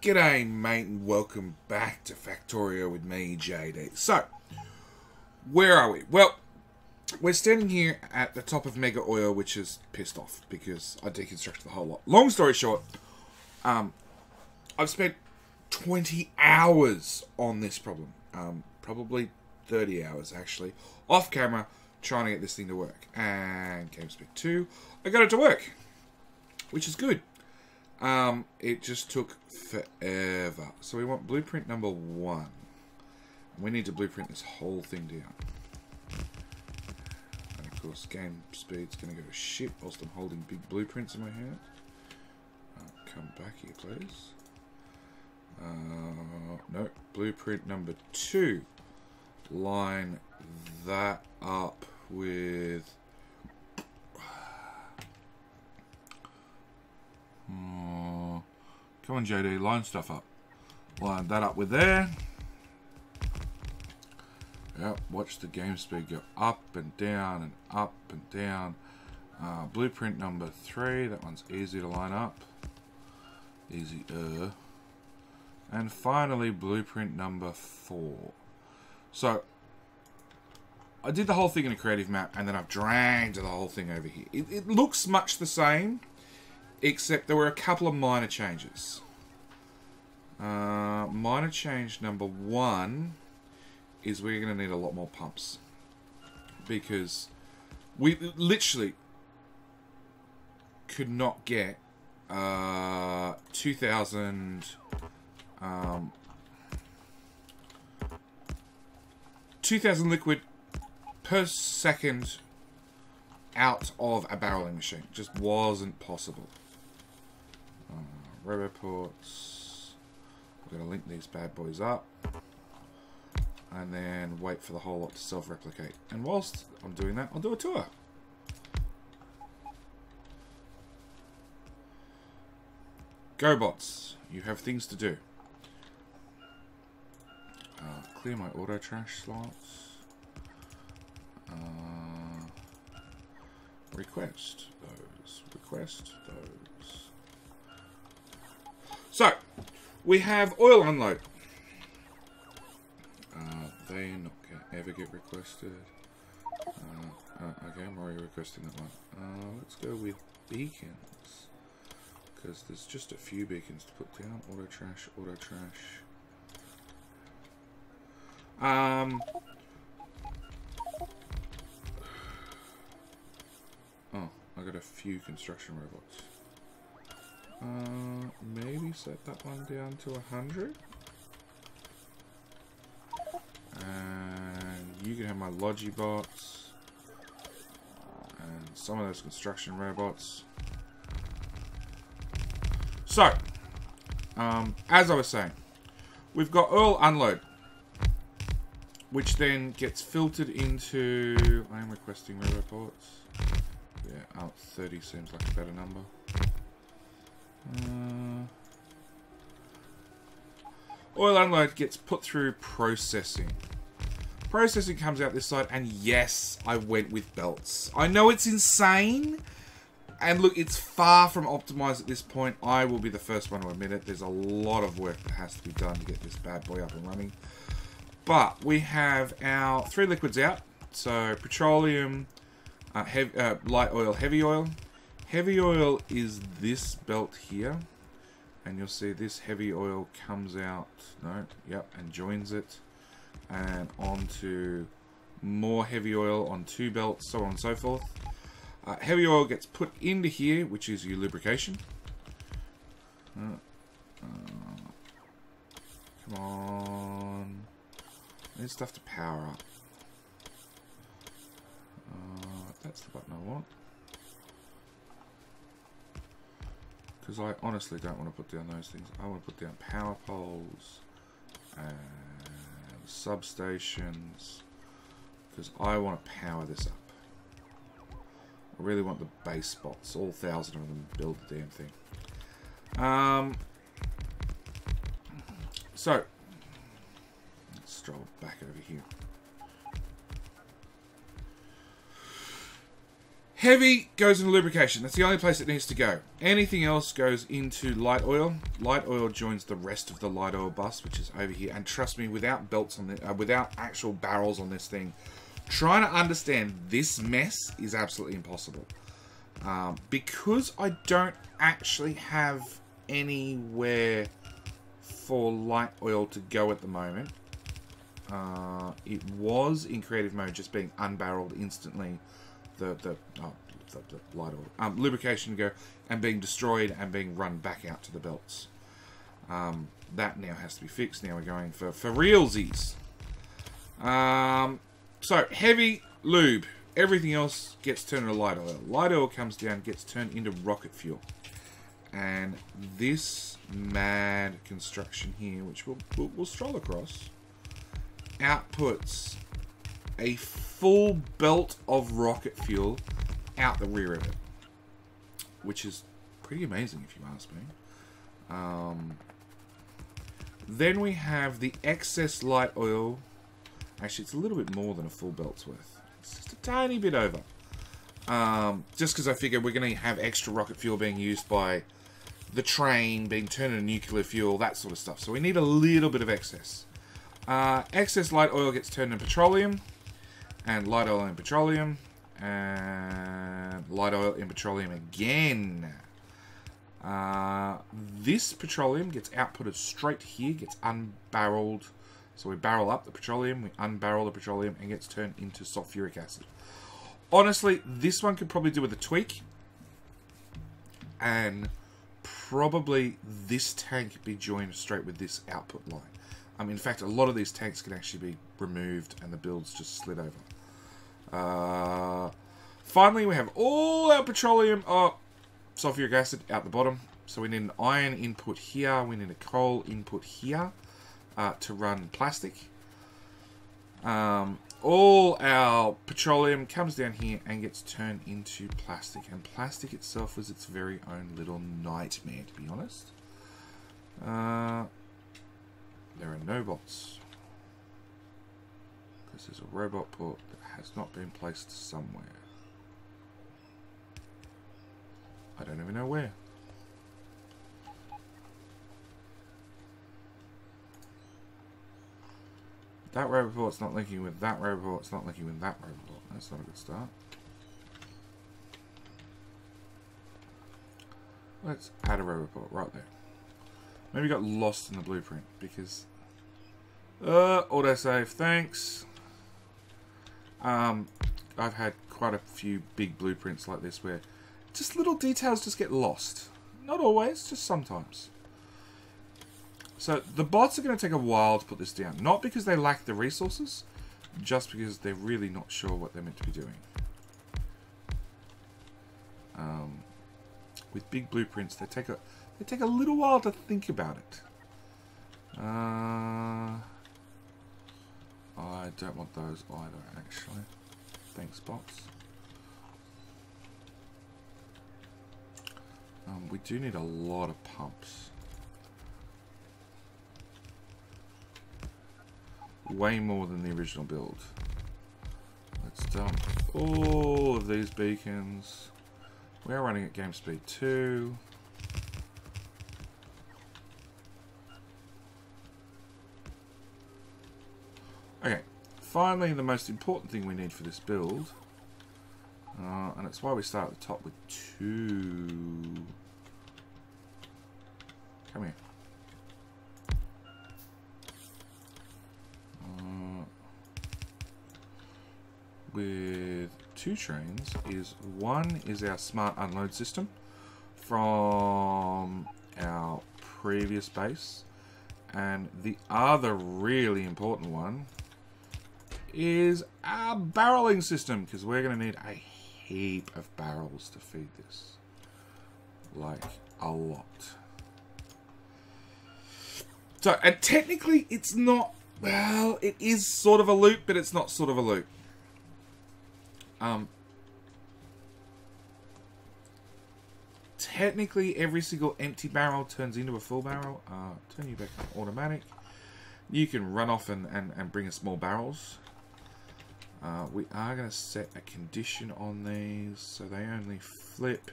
G'day mate and welcome back to Factorio with me, JD. So, where are we? Well, we're standing here at the top of Mega Oil, which is pissed off because I deconstructed the whole lot. Long story short, I've spent 20 hours on this problem. Probably 30 hours actually, off camera, trying to get this thing to work. And GameSpeed 2, I got it to work, which is good. It just took forever. So we want blueprint number 1. We need to blueprint this whole thing down. And of course, game speed's going to go to shit whilst I'm holding big blueprints in my hand. Come back here, please. No, blueprint number 2. Line that up with... Come on, JD, line stuff up. Line that up with there. Yep, watch the game speed go up and down and up and down. Blueprint number 3, that one's easy to line up. Easier. And finally, blueprint number 4. So, I did the whole thing in a creative map, and then I've dragged the whole thing over here. It looks much the same, except there were a couple of minor changes. Minor change number 1 is we're going to need a lot more pumps. Because we literally could not get 2,000 liquid per second out of a barreling machine. It just wasn't possible. Robo ports. We're going to link these bad boys up. And then wait for the whole lot to self-replicate. And whilst I'm doing that, I'll do a tour. Go bots. You have things to do. Clear my auto trash slots. Request those. Request those. So, we have oil unload. They not ever get requested. Okay, I'm already requesting that one. Let's go with beacons. Because there's just a few beacons to put down. Auto trash, auto trash. Oh, I got a few construction robots. Maybe set that one down to 100. And you can have my logi bots. And some of those construction robots. So, as I was saying, we've got oil unload, which then gets filtered into... I am requesting robots. Yeah, 30 seems like a better number. Oil unload gets put through processing. Processing comes out this side, and yes, I went with belts. I know it's insane, and look, it's far from optimized at this point. I will be the first one to admit it. There's a lot of work that has to be done to get this bad boy up and running. But we have our 3 liquids out. So petroleum, light oil, heavy oil. Heavy oil is this belt here. And you'll see this heavy oil comes out, and joins it. And onto more heavy oil on 2 belts, so on and so forth. Heavy oil gets put into here, which is your lubrication. Come on. I need stuff to power up. That's the button I want. Because I honestly don't want to put down those things. I want to put down power poles and substations. Because I want to power this up. I really want the base spots. All 1,000 of them build the damn thing. So, let's stroll back over here. Heavy goes into lubrication. That's the only place it needs to go. Anything else goes into light oil. Light oil joins the rest of the light oil bus, which is over here. And trust me, without belts on the, without actual barrels on this thing, trying to understand this mess is absolutely impossible. Because I don't actually have anywhere for light oil to go at the moment. It was in creative mode, just being unbarreled instantly. The light oil, lubrication go and being destroyed and being run back out to the belts. That now has to be fixed. Now we're going for realsies. So heavy lube. Everything else gets turned into light oil. Light oil comes down, gets turned into rocket fuel. And this mad construction here, which we'll stroll across, outputs a full belt of rocket fuel out the rear of it, which is pretty amazing if you ask me. Then we have the excess light oil. Actually, it's a little bit more than a full belt's worth. It's just a tiny bit over. Just because I figured we're going to have extra rocket fuel being used by the train, being turned into nuclear fuel, that sort of stuff. So we need a little bit of excess. Excess light oil gets turned into petroleum. And light oil in petroleum. And light oil in petroleum again. This petroleum gets outputted straight here, gets unbarreled. So we barrel up the petroleum, we unbarrel the petroleum, and gets turned into sulfuric acid. Honestly, this one could probably do with a tweak. And probably this tank be joined straight with this output line. In fact, a lot of these tanks can actually be removed and the builds just slid over. Finally, we have all our petroleum, sulfuric acid out the bottom. So we need an iron input here. We need a coal input here to run plastic. All our petroleum comes down here and gets turned into plastic. And plastic itself is its very own little nightmare, to be honest. There are no bots. Because there's a robot port that has not been placed somewhere. I don't even know where. That robot port's not linking with that robot port, it's not linking with that robot port. That's not a good start. Let's add a robot port right there. Maybe got lost in the blueprint because autosave, thanks. I've had quite a few big blueprints like this where just little details just get lost. Not always, just sometimes. So the bots are going to take a while to put this down. Not because they lack the resources, just because they're really not sure what they're meant to be doing. With big blueprints, they take a little while to think about it. I don't want those either, actually. Thanks, bots. We do need a lot of pumps. Way more than the original build. Let's dump all of these beacons. We're running at game speed 2. Okay, finally the most important thing we need for this build, and it's why we start at the top with 2. Come here. With 2 trains is one is our smart unload system from our previous base, and the other really important one is our barreling system, because we're going to need a heap of barrels to feed this. Like, a lot. So, and technically it's not, well, it is sort of a loop, but it's not sort of a loop. Technically every single empty barrel turns into a full barrel. Turn you back on automatic. You can run off and bring us more barrels. We are going to set a condition on these so they only flip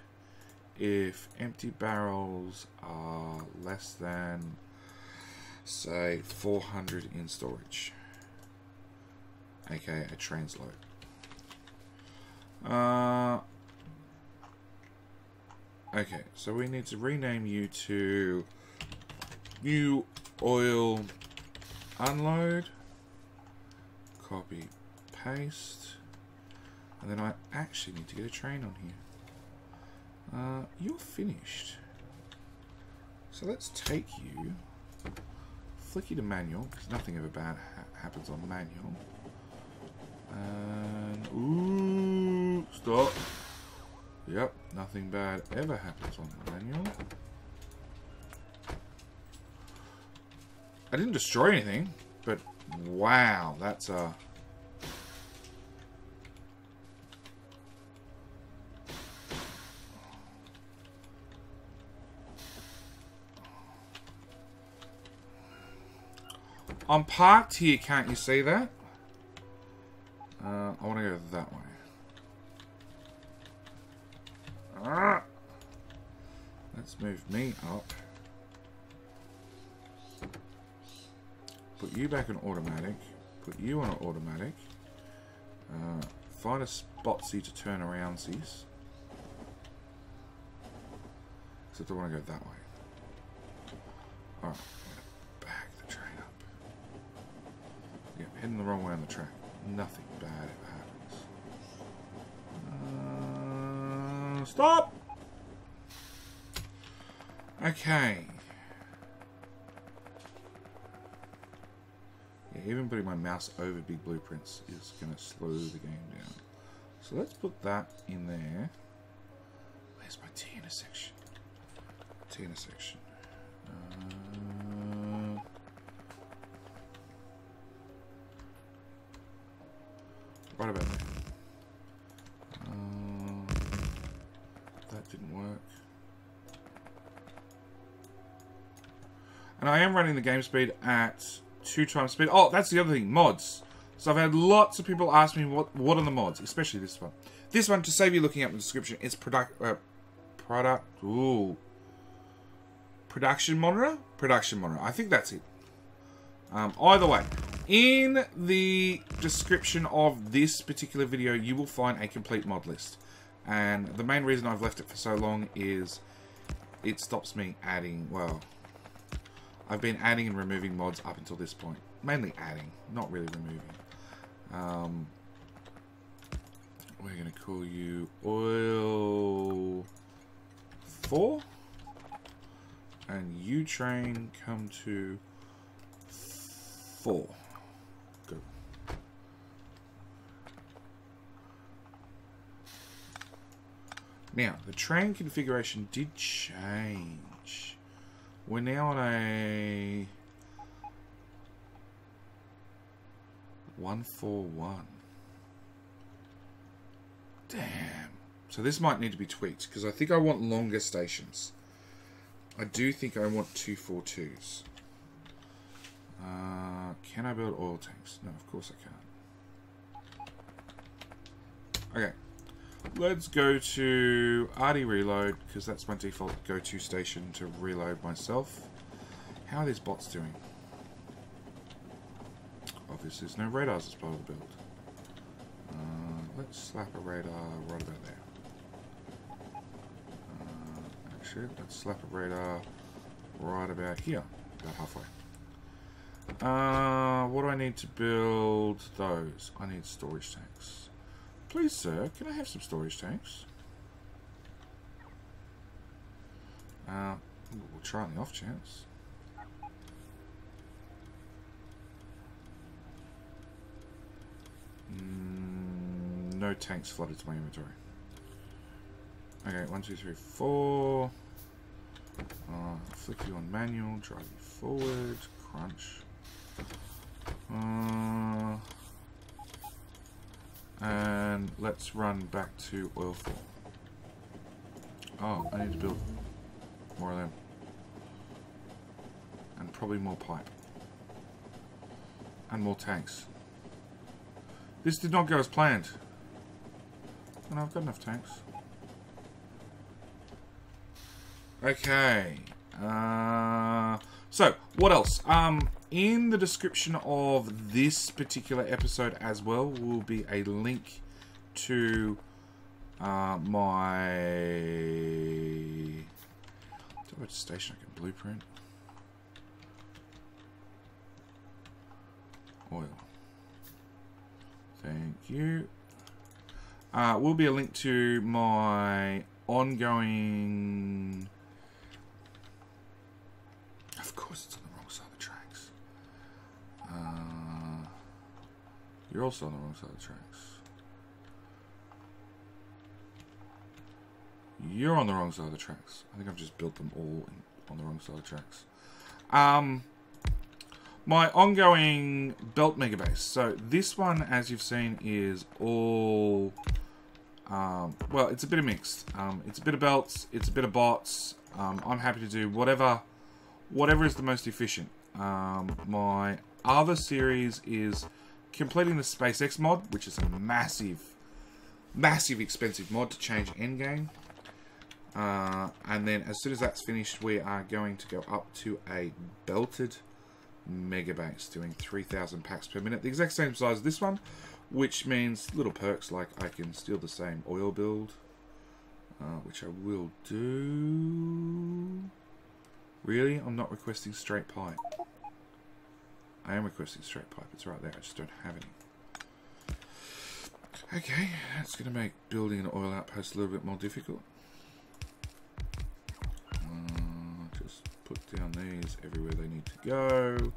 if empty barrels are less than, say, 400 in storage, aka a transload. Okay, so we need to rename you to New Oil Unload. Copy, paste. And then I actually need to get a train on here. You're finished. So let's take you, flick you to manual, because nothing ever bad happens on manual. And, ooh, stop. Yep, nothing bad ever happens on manual. I didn't destroy anything, but wow, that's a... I'm parked here, can't you see that? I want to go that way. Let's move me up. Put you back in automatic. Put you on automatic. Find a spotsy to turn around, sees. Except I want to go that way. Alright, I'm going to back the train up. Yeah, heading the wrong way on the track. Nothing bad ever happens. Stop! Okay. Yeah, even putting my mouse over big blueprints is going to slow the game down. So let's put that in there. Where's my T intersection? T intersection. Right about there. That didn't work. And I am running the game speed at 2 times speed. Oh, that's the other thing, mods. So I've had lots of people ask me what are the mods, especially this one. This one, to save you looking up the description, it's production monitor? Production monitor. I think that's it. Either way, in the description of this particular video, you will find a complete mod list. And the main reason I've left it for so long is it stops me adding, well, I've been adding and removing mods up until this point. Mainly adding, not really removing. We're going to call you Oil 4. And you train come to 4. Good. Now, the train configuration did change. We're now on a 141. Damn. So this might need to be tweaked, because I think I want longer stations. I do think I want 242s. Can I build oil tanks? No, of course I can't. Okay. Let's go to RD reload, because that's my default go-to station to reload myself. How are these bots doing? Obviously there's no radars as part of the build. Let's slap a radar right about there. Actually, let's slap a radar right about here. About halfway. What do I need to build those? I need storage tanks. Please, sir, can I have some storage tanks? We'll try on the off chance. No tanks flooded to my inventory. Okay, 1, 2, 3, 4. Flick you on manual, drive you forward, crunch. And let's run back to oil 4. Oh, I need to build more of them. And probably more pipe. And more tanks. This did not go as planned. Oh, no, I've got enough tanks. Okay. So, what else? In the description of this particular episode as well will be a link to my... Which station I can blueprint? Oil. Thank you. Will be a link to my ongoing... Of course it's on the wrong side of the tracks. You're also on the wrong side of the tracks. You're on the wrong side of the tracks. I think I've just built them all on the wrong side of the tracks. My ongoing belt megabase. So this one, as you've seen, is all... well, it's a bit of mixed. It's a bit of belts. It's a bit of bots. I'm happy to do whatever is the most efficient. My other series is completing the SpaceX mod, which is a massive expensive mod to change endgame. And then as soon as that's finished, we are going to go up to a belted megabase, doing 3,000 packs per minute. The exact same size as this one, which means little perks like I can steal the same oil build, which I will do. Really? I'm not requesting straight pipe. I am requesting straight pipe. It's right there. I just don't have any. Okay, that's going to make building an oil outpost a little bit more difficult. Just put down these everywhere they need to go.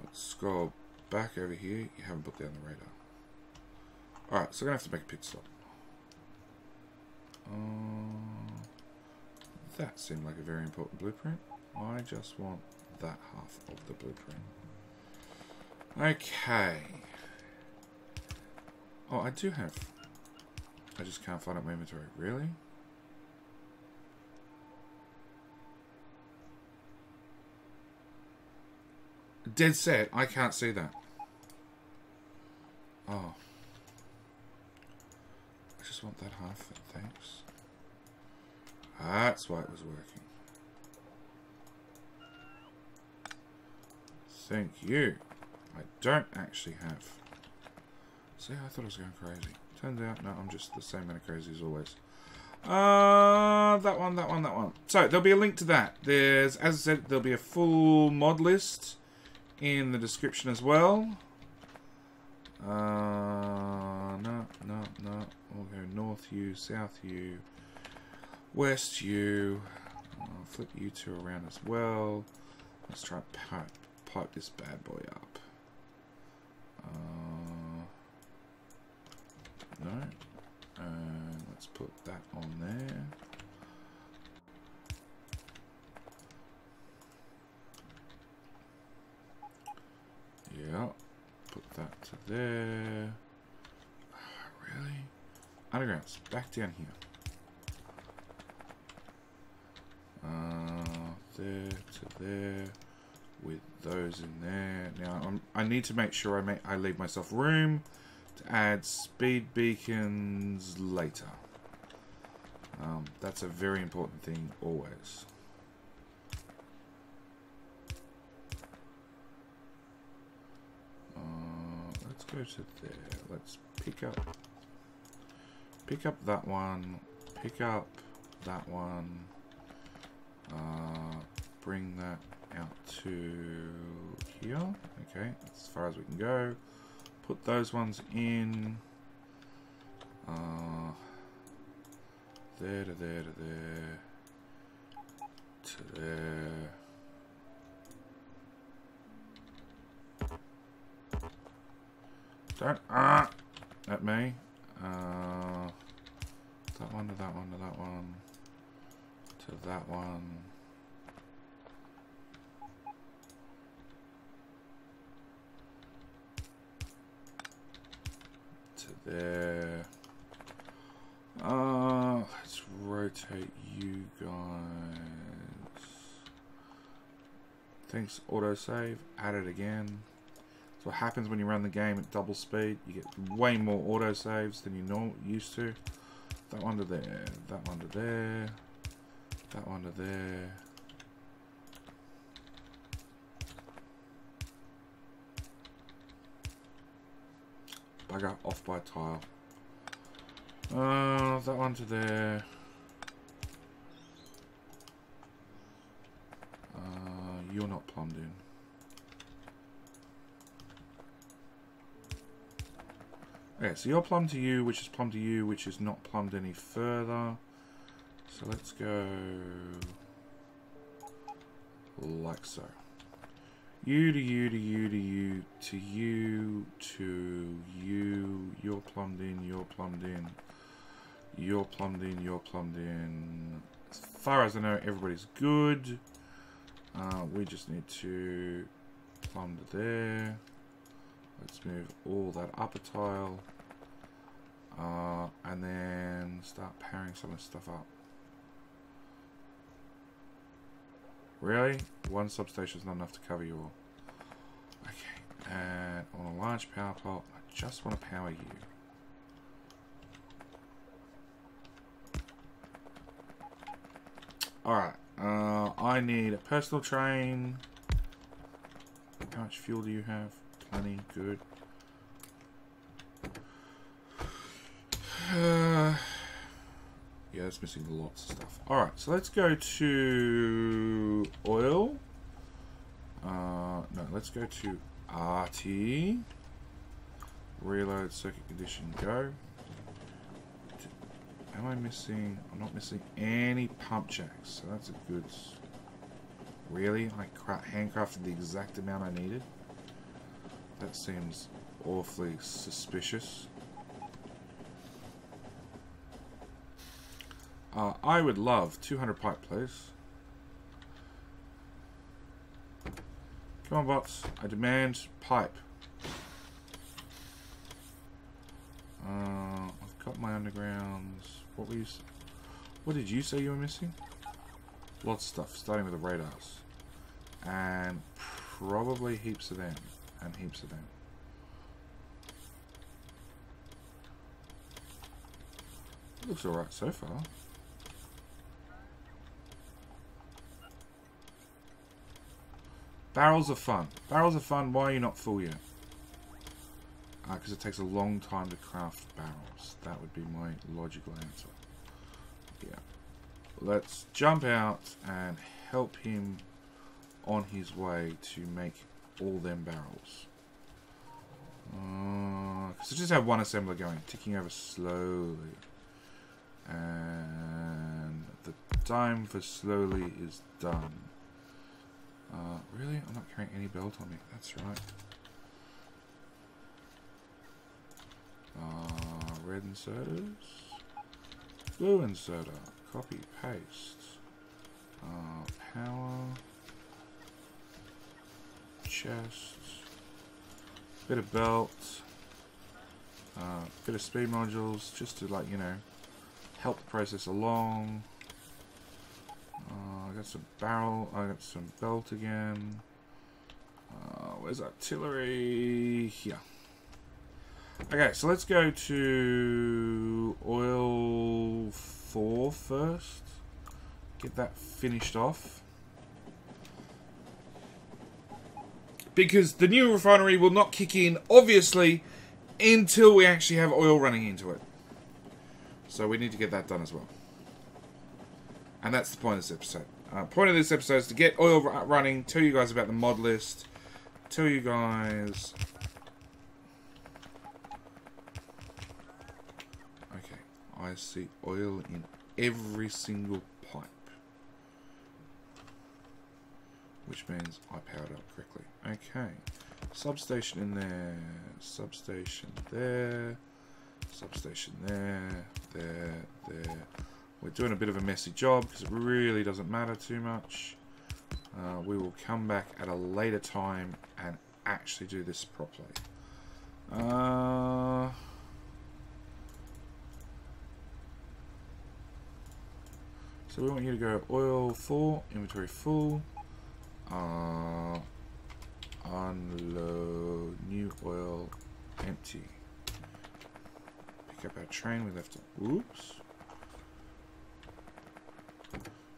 Let's scroll back over here. You haven't put down the radar. Alright, so I'm going to have to make a pit stop. That seemed like a very important blueprint. I just want that half of the blueprint. Okay. Oh, I do have... I just can't find it in my inventory. Really? Dead set. I can't see that. Oh. I just want that half. Thanks. That's why it was working. Thank you. I don't actually have... See, I thought I was going crazy. Turns out, no, I'm just the same amount of crazy as always. That one. So, there'll be a link to that. There's, as I said, there'll be a full mod list in the description as well. No. We'll go North U, South U, West U. I'll flip U2 around as well. Let's try pipe this bad boy up. No. Let's put that on there. Yeah. Put that to there. Really? Undergrounds. Back down here. There to there. With those in there. Now, I need to make sure I leave myself room to add speed beacons later. That's a very important thing always. Let's go to there. Let's pick up that one. Pick up that one. Bring that out to here. Okay, that's as far as we can go. Put those ones in. There to there to there. To there. Don't at me. That one to that one to that one. To that one. To there. Let's rotate you guys. Thanks, autosave. Add it again. So what happens when you run the game at double speed? You get way more autosaves than you used to. That one to there. That one to there. That one to there. Bugger, off by a tile. That one to there. You're not plumbed in. Okay, so you're plumbed to you, which is plumbed to you, which is not plumbed any further. So let's go like so. You to you to you to you to you to you. You're plumbed in, you're plumbed in. You're plumbed in, you're plumbed in. As far as I know, everybody's good. We just need to plumb to there. Let's move all that upper tile. And then start powering some of this stuff up. Really? One substation is not enough to cover you all. Okay, and on a large power pole, I just want to power you. Alright, I need a personal train. How much fuel do you have? Plenty, good. Yeah, it's missing lots of stuff. Alright, so let's go to oil. No, let's go to RT. Reload, circuit condition, go. Am I missing? I'm not missing any pump jacks, so that's a good. Really? I handcrafted the exact amount I needed? That seems awfully suspicious. I would love 200 pipe, please. Come on, bots. I demand pipe. I've got my undergrounds. What did you say you were missing? Lots of stuff, starting with the radars. And probably heaps of them. And heaps of them. It looks alright so far. Barrels are fun. Barrels are fun. Why are you not full yet? Because it takes a long time to craft barrels. That would be my logical answer. Yeah. Let's jump out and help him on his way to make all them barrels. Because I just have one assembler going, ticking over slowly. And the time for slowly is done. Really? I'm not carrying any belt on me. That's right. Red inserters. Blue inserter. Copy, paste. Power. Chest. Bit of belt. Bit of speed modules, just to, like, you know, help the process along. I got some barrel, I got some belt again. Where's artillery? Here. Okay, so let's go to oil 4 first. Get that finished off. Because the new refinery will not kick in, obviously, until we actually have oil running into it. So we need to get that done as well. And that's the point of this episode. Point of this episode is to get oil running, tell you guys about the mod list, tell you guys... Okay, I see oil in every single pipe. Which means I powered up correctly. Okay, substation in there, substation there, substation there, there. We're doing a bit of a messy job because it really doesn't matter too much. We will come back at a later time and actually do this properly. So we want you to go oil full, inventory full, unload, new oil, empty. Pick up our train we left. Oops.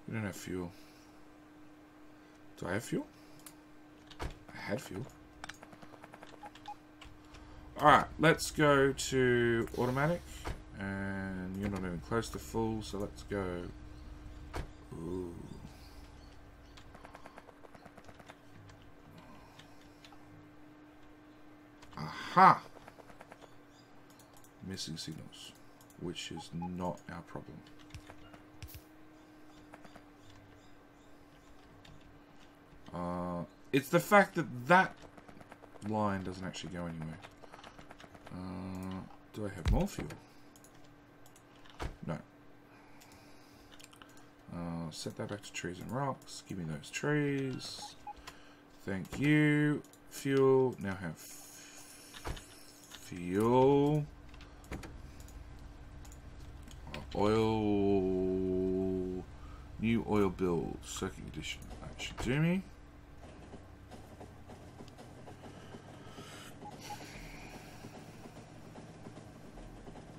We don't have fuel. Do I have fuel? I had fuel. Alright, let's go to automatic. And you're not even close to full, so let's go. Ooh. Aha! Missing signals, which is not our problem. It's the fact that that line doesn't actually go anywhere. Do I have more fuel? No. Set that back to trees and rocks. Give me those trees. Thank you. Fuel. Now have fuel. Oil. New oil build. Circuit condition. That should do me.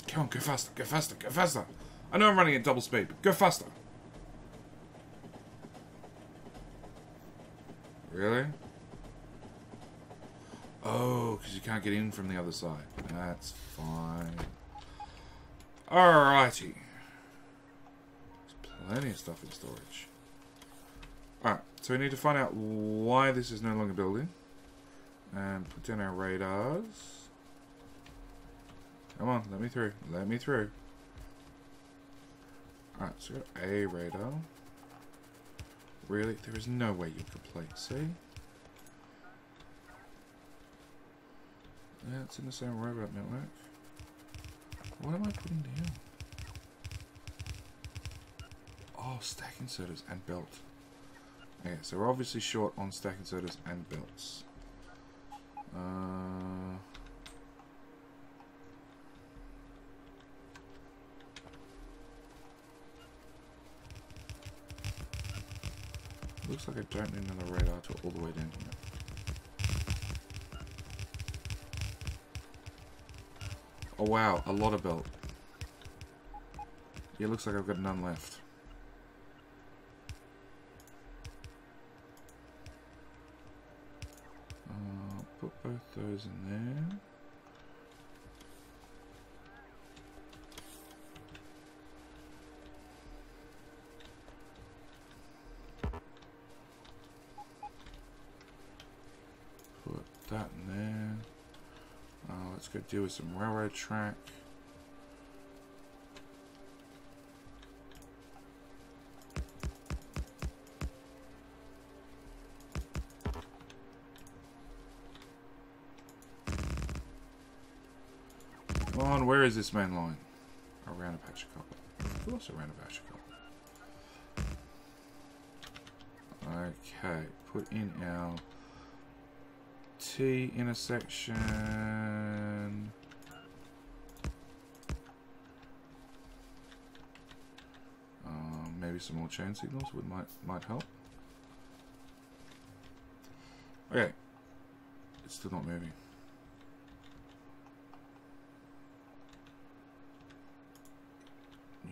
Come on, go faster, go faster, go faster. I know I'm running at double speed, but go faster. Really? Oh, because you can't get in from the other side. That's fine. Alrighty. There's plenty of stuff in storage. Alright, so we need to find out why this is no longer building. And put down our radars. Come on, let me through. Let me through. Alright, so we got a radar. Really? There is no way you complete. See? Yeah, it's in the same robot network. What am I putting down? Oh, stack inserters and belt. Okay, so we're obviously short on stack inserters and belts. Looks like I don't need another radar to all the way down here. Oh wow, a lot of belt. Yeah, looks like I've got none left. Put both those in there. Put that in there. Let's go deal with some railroad track. Come on, where is this main line? Around a patch of copper. Of course, around a patch of copper. Okay, put in our T intersection. Maybe some more chain signals might help. Okay, it's still not moving.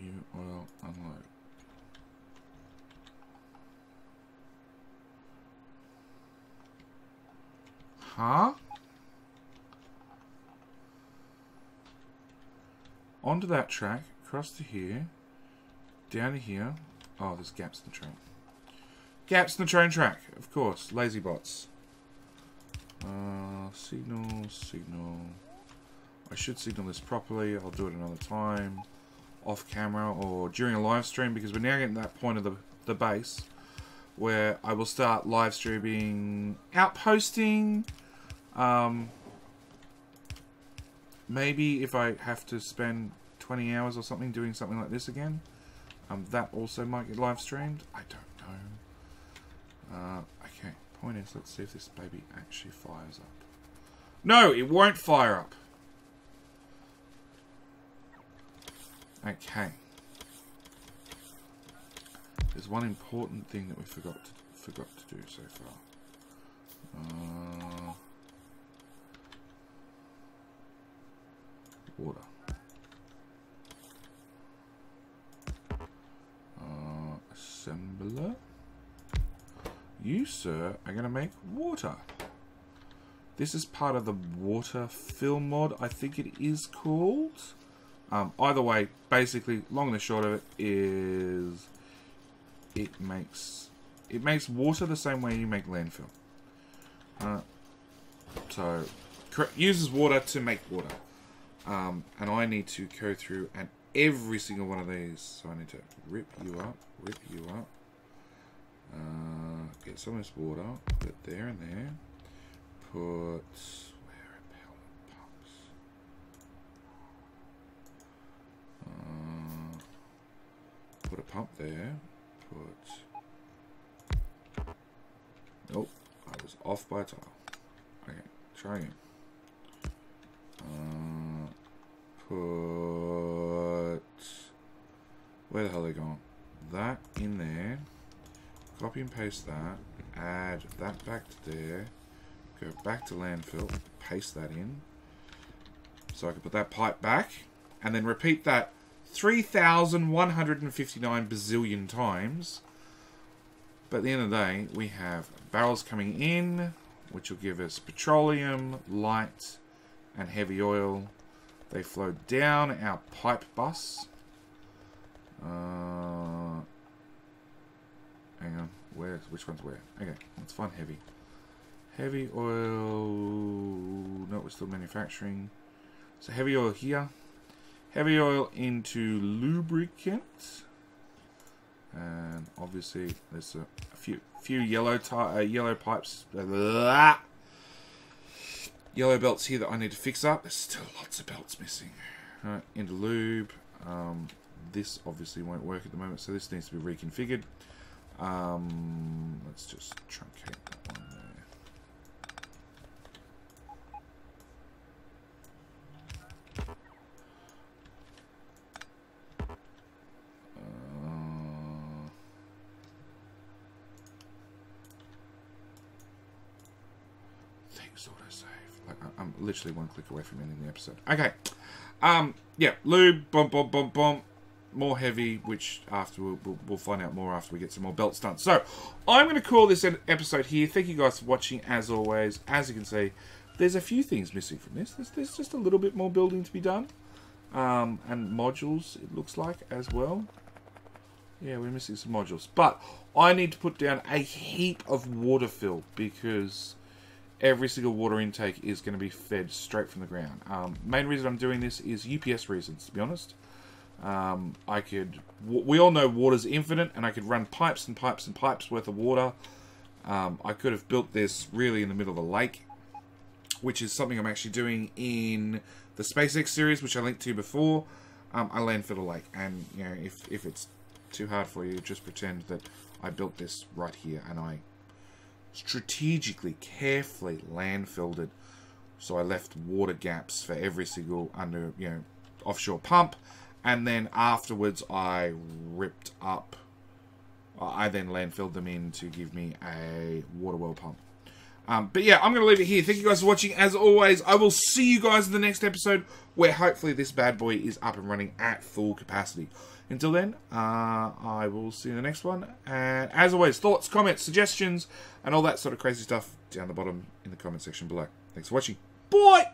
New oil unload. Huh? Onto that track, across to here, down to here. Oh, there's gaps in the train. Gaps in the train track, of course. Lazy bots. Signal. I should signal this properly. I'll do it another time. Off camera or during a live stream, because we're now getting to that point of the base where I will start live streaming outposting. Maybe if I have to spend 20 hours or something doing something like this again, that also might get live streamed. I don't know. Okay, point is, let's see if this baby actually fires up. No, it won't fire up. Okay. there's one important thing that we forgot to do so far. Water. Assembler. You, sir, are going to make water. This is part of the water fill mod, I think it is called. Either way, basically, long and the short of it is it makes water the same way you make landfill. So, uses water to make water. And I need to go through and every single one of these. So I need to rip you up. Get some of this water, put it there and there. Put, where are pellet pumps? Put a pump there. Nope, I was off by a tile. Okay, try again. Put, where the hell are they going? That in there. Copy and paste that. Add that back to there. Go back to landfill. Paste that in. So I can put that pipe back. And then repeat that 3,159 bazillion times. But at the end of the day, we have barrels coming in, which will give us petroleum, light, and heavy oil. They flow down our pipe bus. Hang on, which one's where? Okay, let's find heavy. Heavy oil. No, we're still manufacturing. So heavy oil here. Heavy oil into lubricant. And obviously there's a few yellow pipes. Yellow belts here that I need to fix up. There's still lots of belts missing. Alright, into lube. This obviously won't work at the moment, so this needs to be reconfigured. Let's just truncate that one there. Thanks, autosave. Like, I'm literally one click away from ending the episode. Okay. Yeah, lube, boom. More heavy, which after we'll find out more after we get some more belts done. So, I'm going to call this an episode here. Thank you guys for watching, as always. As you can see, there's a few things missing from this. There's just a little bit more building to be done. And modules, it looks like, as well. Yeah, we're missing some modules. But I need to put down a heap of water fill, because every single water intake is going to be fed straight from the ground. Main reason I'm doing this is UPS reasons, to be honest. We all know water's infinite, and I could run pipes and pipes and pipes worth of water. I could have built this really in the middle of a lake, which is something I'm actually doing in the SpaceX series, which I linked to before. I landfill a lake, and you know, if it's too hard for you, just pretend that I built this right here, and I strategically, carefully landfilled it, so I left water gaps for every single offshore pump. And then afterwards, I ripped up. I then landfilled them in to give me a water well pump. But yeah, I'm going to leave it here. Thank you guys for watching. As always, I will see you guys in the next episode, where hopefully this bad boy is up and running at full capacity. Until then, I will see you in the next one. And as always, thoughts, comments, suggestions, and all that sort of crazy stuff down the bottom in the comment section below. Thanks for watching. Bye!